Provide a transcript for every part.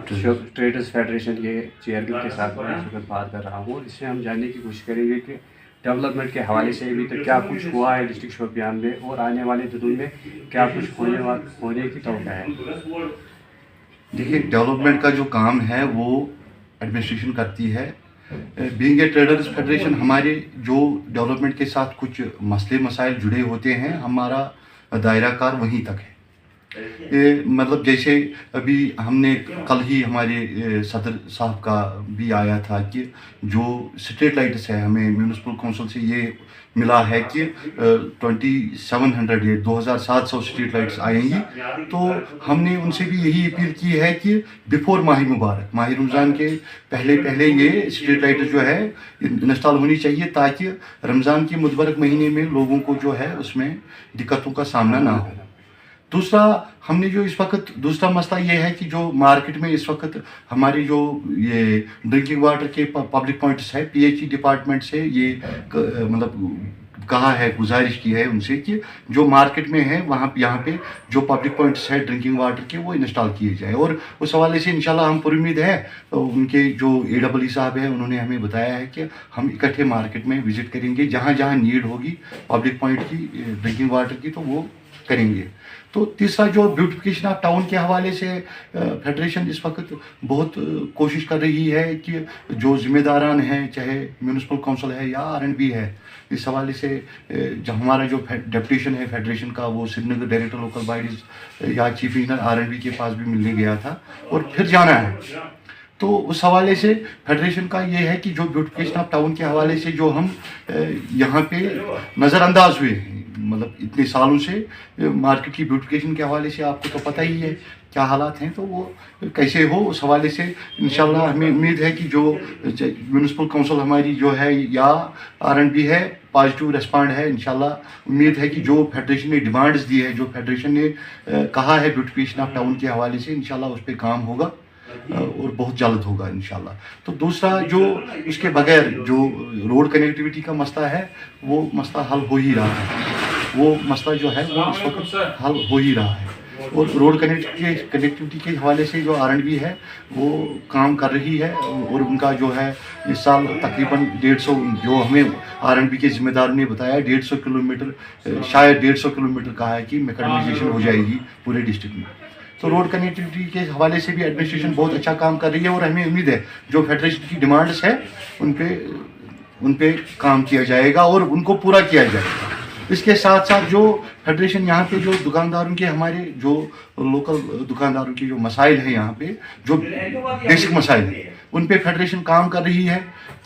Traders federation के chairman के साथ मैं इस वक्त बात कर रहा हूँ। इससे हम जानने की कोशिश करेंगे कि डेवलपमेंट के हवाले से अभी तक क्या कुछ हुआ है डिस्ट्रिक्ट शोपियान में और आने वाले दिनों में क्या कुछ होने की तौक़ा है। देखिए, डेवलपमेंट का जो काम है वो एडमिनिस्ट्रेशन करती है। बीइंग ए ट्रेडर्स फेडरेशन, हमारे जो डेवलपमेंट के साथ कुछ मसले मसाइल जुड़े होते हैं, हमारा दायरा कार वहीं तक है। मतलब जैसे अभी हमने कल ही हमारे सदर साहब का भी आया था कि जो स्ट्रीट लाइट्स है, हमें म्यूनिसिपल काउंसिल से ये मिला है कि 2700 स्ट्रीट लाइट्स आएंगी। तो हमने उनसे भी यही अपील की है कि बिफोर माह मुबारक, माह रमज़ान के पहले ये स्ट्रीट लाइट्स जो है इंस्टॉल होनी चाहिए, ताकि रमज़ान के मुबारक महीने में लोगों को जो है उसमें दिक्कतों का सामना ना हो। दूसरा, हमने जो इस वक्त दूसरा मसला ये है कि जो मार्केट में इस वक्त हमारी जो ये ड्रिंकिंग वाटर के पब्लिक पॉइंट्स है, पीएचई डिपार्टमेंट से ये मतलब कहा है, गुजारिश की है उनसे कि जो मार्केट में है यहाँ पे जो पब्लिक पॉइंट्स है ड्रिंकिंग वाटर के, वो इंस्टॉल किए जाए। और उस हवाले से इंशाल्लाह हम पुरुमीद है, तो उनके जो AEE साहब है उन्होंने हमें बताया है कि हम इकट्ठे मार्केट में विजिट करेंगे, जहाँ जहाँ नीड होगी पब्लिक पॉइंट की ड्रिंकिंग वाटर की, तो वो करेंगे। तो तीसरा, जो ब्यूटिफिकेशन ऑफ टाउन के हवाले से फेडरेशन इस वक्त बहुत कोशिश कर रही है कि जो जिम्मेदारान हैं, चाहे म्यूनिसिपल काउंसिल है या R&B है, इस हवाले से जो हमारा जो डेपुटेशन है फेडरेशन का, वो श्रीनगर डायरेक्टर लोकल बॉडीज या चीफ इंजीनियर R&B के पास भी मिलने गया था और फिर जाना है। तो उस हवाले से फेडरेशन का ये है कि जो ब्यूटिफिकेशन ऑफ टाउन के हवाले से जो हम यहाँ पे नज़रअंदाज हुए हैं, मतलब इतने सालों से मार्केट की ब्यूटिफिकेशन के हवाले से आपको तो पता ही है क्या हालात हैं, तो वो कैसे हो, उस हवाले से इंशाल्लाह हमें उम्मीद है कि जो म्यूनिसिपल काउंसिल हमारी जो है या R&B है, पॉजिटिव रिस्पॉन्ड है। इंशाल्लाह उम्मीद है कि जो फेडरेशन ने डिमांड्स दी है, जो फेडरेशन ने कहा है ब्यूटिफिकेशन ऑफ टाउन के हवाले से, इंशाल्लाह उस पर काम होगा और बहुत जल्द होगा इंशाल्लाह। तो दूसरा, जो इसके बगैर जो रोड कनेक्टिविटी का मसला है, वो मसला हल हो ही रहा है। वो मसला जो है वो इस वक्त हल हो ही रहा है। और रोड कनेक्टिविटी के हवाले से जो R&B है वो काम कर रही है, और उनका जो है इस साल तकरीबन 150, जो हमें R&B के ज़िम्मेदारों ने बताया, 150 किलोमीटर, शायद 150 किलोमीटर कहा है कि मैकेडमाइजेशन हो जाएगी पूरे डिस्ट्रिक्ट में। तो रोड कनेक्टिविटी के हवाले से भी एडमिनिस्ट्रेशन बहुत अच्छा काम कर रही है, और हमें उम्मीद है जो फेडरेशन की डिमांड्स है उन पे काम किया जाएगा और उनको पूरा किया जाएगा। इसके साथ साथ जो फेडरेशन यहाँ पे जो दुकानदारों के, हमारे जो लोकल दुकानदारों की जो मसाइल हैं, यहाँ पे जो बेसिक मसाइल हैं, उन पे फेडरेशन काम कर रही है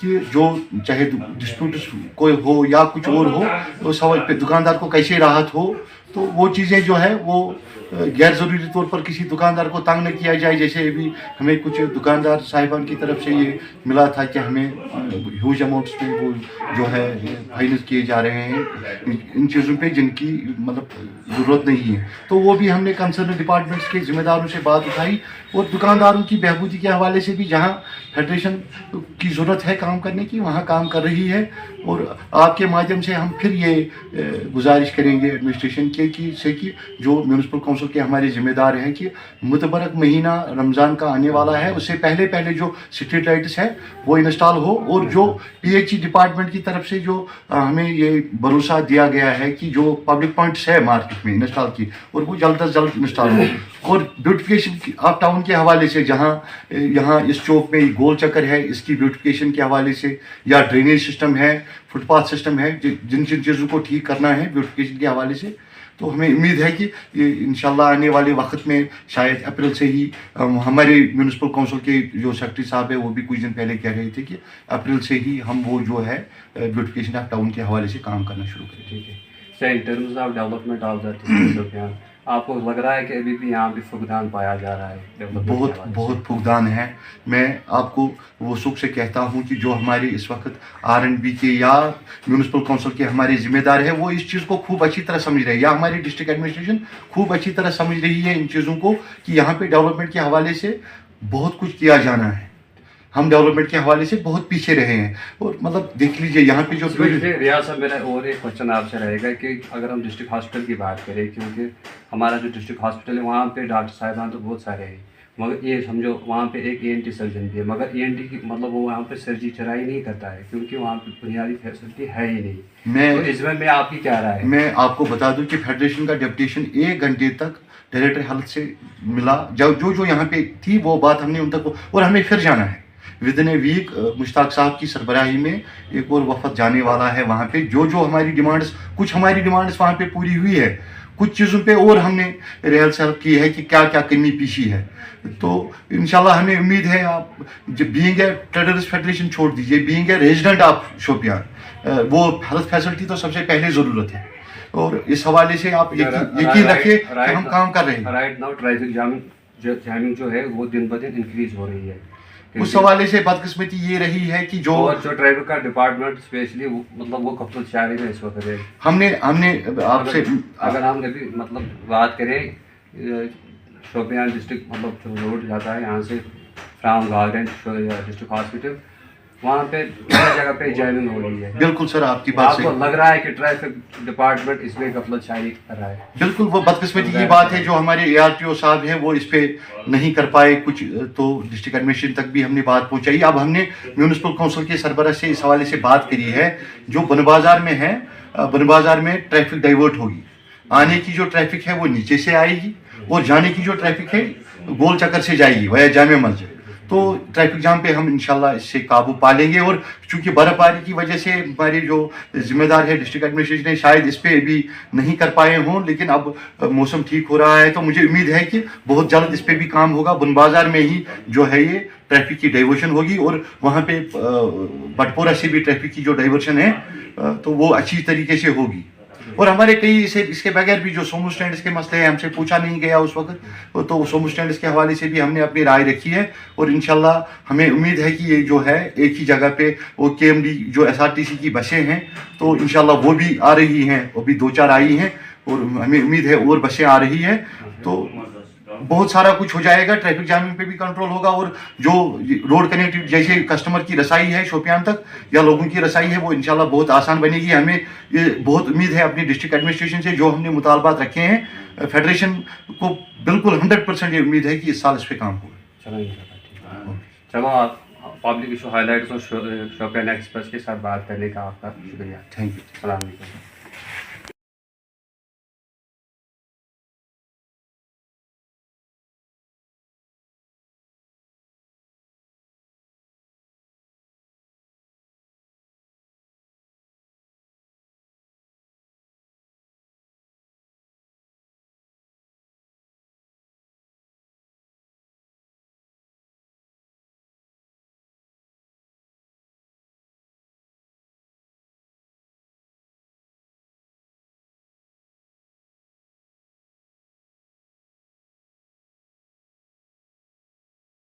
कि जो चाहे डिस्प्यूट कोई हो या कुछ और हो, तो सवाल पे दुकानदार को कैसे राहत हो, तो वो चीज़ें जो है वो गैर ज़रूरी तौर पर किसी दुकानदार को तंग न किया जाए। जैसे अभी हमें कुछ दुकानदार साहिबान की तरफ से ये मिला था कि हमें ह्यूज अमाउंट्स में वो जो है फाइनेंस किए जा रहे हैं इन चीज़ों पे जिनकी मतलब ज़रूरत नहीं है। तो वो भी हमने कंसर्न डिपार्टमेंट्स के ज़िम्मेदारों से बात उठाई, और दुकानदारों की बहबूदी के हवाले से भी जहाँ फेडरेशन की ज़रूरत है काम करने की, वहाँ काम कर रही है। और आपके माध्यम से हम फिर ये गुजारिश करेंगे एडमिनिस्ट्रेशन के कि जो म्यूनिसिपल काउंसिल के हमारे ज़िम्मेदार हैं कि मुतबरक महीना रमज़ान का आने वाला है, उससे पहले जो स्ट्रीट लाइट्स है वो इंस्टॉल हो, और जो PHE डिपार्टमेंट की तरफ से जो हमें ये भरोसा दिया गया है कि जो पब्लिक पॉइंट्स है मार्केट में इंस्टॉल की, और वो जल्द अज जल्द इंस्टॉल हो। और ब्यूटिफिकेशन ऑफ टाउन के हवाले से, जहाँ यहाँ इस चौक में गोल चक्कर है, इसकी ब्यूटिफिकेशन के हवाले से, या ड्रेनेज सिस्टम है, फुटपाथ सिस्टम है, जिन चीज़ों को ठीक करना है ब्यूटिफिकेशन के हवाले से, तो हमें उम्मीद है कि इंशाल्लाह आने वाले वक्त में शायद अप्रैल से ही हमारे म्यूनिसिपल काउंसिल के जो सेक्रेटरी साहब है वो भी कुछ दिन पहले कह रहे थे कि अप्रैल से ही हम वो जो है ब्यूटिफिकेशन ऑफ टाउन के हवाले से काम करना शुरू करें। ठीक है sir, in terms of development of the आपको लग रहा है कि अभी भी यहाँ भी फुकदान पाया जा रहा है? बहुत फुकदान है। मैं आपको वो सुख से कहता हूँ कि जो हमारे इस वक्त R&B के या म्यूनिसिपल काउंसिल के हमारे ज़िम्मेदार हैं, वो इस चीज़ को खूब अच्छी तरह समझ रहे हैं, या हमारी डिस्ट्रिक्ट एडमिनिस्ट्रेशन खूब अच्छी तरह समझ रही है इन चीज़ों को कि यहाँ पे डेवलपमेंट के हवाले से बहुत कुछ किया जाना है। हम डेवलपमेंट के हवाले से बहुत पीछे रहे हैं, और मतलब देख लीजिए यहाँ पे जो रियाज साहब, मेरा और एक क्वेश्चन आपसे रहेगा कि अगर हम डिस्ट्रिक्ट हॉस्पिटल की बात करें, क्योंकि हमारा जो डिस्ट्रिक्ट हॉस्पिटल है वहाँ पे डॉक्टर साहिबान तो बहुत सारे हैं, मगर ये समझो वहाँ पे एक ENT सर्जन भी है, मगर ENT की मतलब वो वहाँ पे सर्जरी चराई नहीं करता है क्योंकि वहाँ पे बुनियादी फैसिलिटी है ही नहीं। तो इसमें मैं आपकी क्या राय है? मैं आपको बता दूं कि फेडरेशन का डेपुटेशन 1 घंटे तक डायरेक्टर हेल्थ से मिला, जो यहाँ पे थी वो बात हमने उन तक, और हमें फिर जाना है within a week. Mushtaq साहब की सरबराही में एक और वफद जाने वाला है वहाँ पे। जो हमारी डिमांड्स, कुछ हमारी डिमांड्स वहाँ पे पूरी हुई है, कुछ चीज़ों पे और हमने रिहर्सल हेल्प की है कि क्या क्या कमी पीछी है। तो इंशाल्लाह हमें उम्मीद है, आप जब बीइंग ए ट्रेडर्स फेडरेशन छोड़ दीजिए, being a resident of Shopian, वो हेल्थ फैसिलिटी तो सबसे पहले ज़रूरत है, और इस हवाले से आप यकीन रखिए कि हम काम कर रहे हैं। राइट नाउ ट्रैफिक जामिंग जो है वो दिन ब दिन इंक्रीज हो रही है। उस हवाले से बदकिस्मती ये रही है कि जो ट्रैफिक का डिपार्टमेंट स्पेशली मतलब वो कफल शारी में इस वक्त है। हमने आपसे अगर हम अभी मतलब बात करें शोपियान डिस्ट्रिक्ट मतलब जो रोड जाता है यहाँ से फ्राम गार्डन डिस्ट्रिक्ट हॉस्पिटल, वहाँ पे जगह जगह पे जैमिंग हो रही है। बिल्कुल सर, आपकी बात सही। आपको लग रहा है कि ट्रैफिक डिपार्टमेंट इसमें गफलत शाही कर रहा है? बिल्कुल, वो बदकिस्मती की बात है जो हमारे ARTO साहब हैं वो इस पे नहीं कर पाए कुछ, तो डिस्ट्रिक्ट एडमिनिस्ट्रेशन तक भी हमने बात पहुंचाई। अब हमने म्यूनिसिपल काउंसिल के सरबराह से इस हवाले से बात करी है, जो बन बाजार में है, बन बाजार में ट्रैफिक डाइवर्ट होगी, आने की जो ट्रैफिक है वो नीचे से आएगी और जाने की जो ट्रैफिक है गोल चक्कर से जाएगी वया जामे मस्जिद। तो ट्रैफिक जाम पे हम इंशाल्लाह इससे काबू पा लेंगे। और चूंकि बर्फबारी की वजह से हमारे जो जिम्मेदार है डिस्ट्रिक्ट एडमिनिस्ट्रेशन ने शायद इस पे भी नहीं कर पाए हों, लेकिन अब मौसम ठीक हो रहा है तो मुझे उम्मीद है कि बहुत जल्द इस पे भी काम होगा। बन बाजार में ही जो है ये ट्रैफिक की डाइवर्शन होगी, और वहाँ पे बटपोरा से भी ट्रैफिक की जो डाइवर्शन है तो वो अच्छी तरीके से होगी। और हमारे कई इसके बगैर भी जो सोमो स्टैंड के मसले हैं, हमसे पूछा नहीं गया उस वक्त, तो सोमो स्टैंड के हवाले से भी हमने अपनी राय रखी है। और इंशाल्लाह हमें उम्मीद है कि ये जो है एक ही जगह पे वो KMD जो SRTC की बसें हैं तो इंशाल्लाह वो भी आ रही हैं, वो भी 2-4 आई हैं, और हमें उम्मीद है और बसें आ रही हैं, तो बहुत सारा कुछ हो जाएगा। ट्रैफिक जामिंग पे भी कंट्रोल होगा, और जो रोड कनेक्टिविटी जैसे कस्टमर की रसाई है शोपियान तक या लोगों की रसाई है वो इंशाल्लाह बहुत आसान बनेगी। हमें ये बहुत उम्मीद है अपनी डिस्ट्रिक्ट एडमिनिस्ट्रेशन से, जो हमने मुतालबात रखे हैं फेडरेशन को बिल्कुल 100% ये उम्मीद है कि इस साल इस पर काम होगा। चलो, आप पब्लिक इशू हाईलाइट्स और शोपियान एक्सप्रेस के साथ बात करने का आपका शुक्रिया। Thank you. सलाम अलैकुम।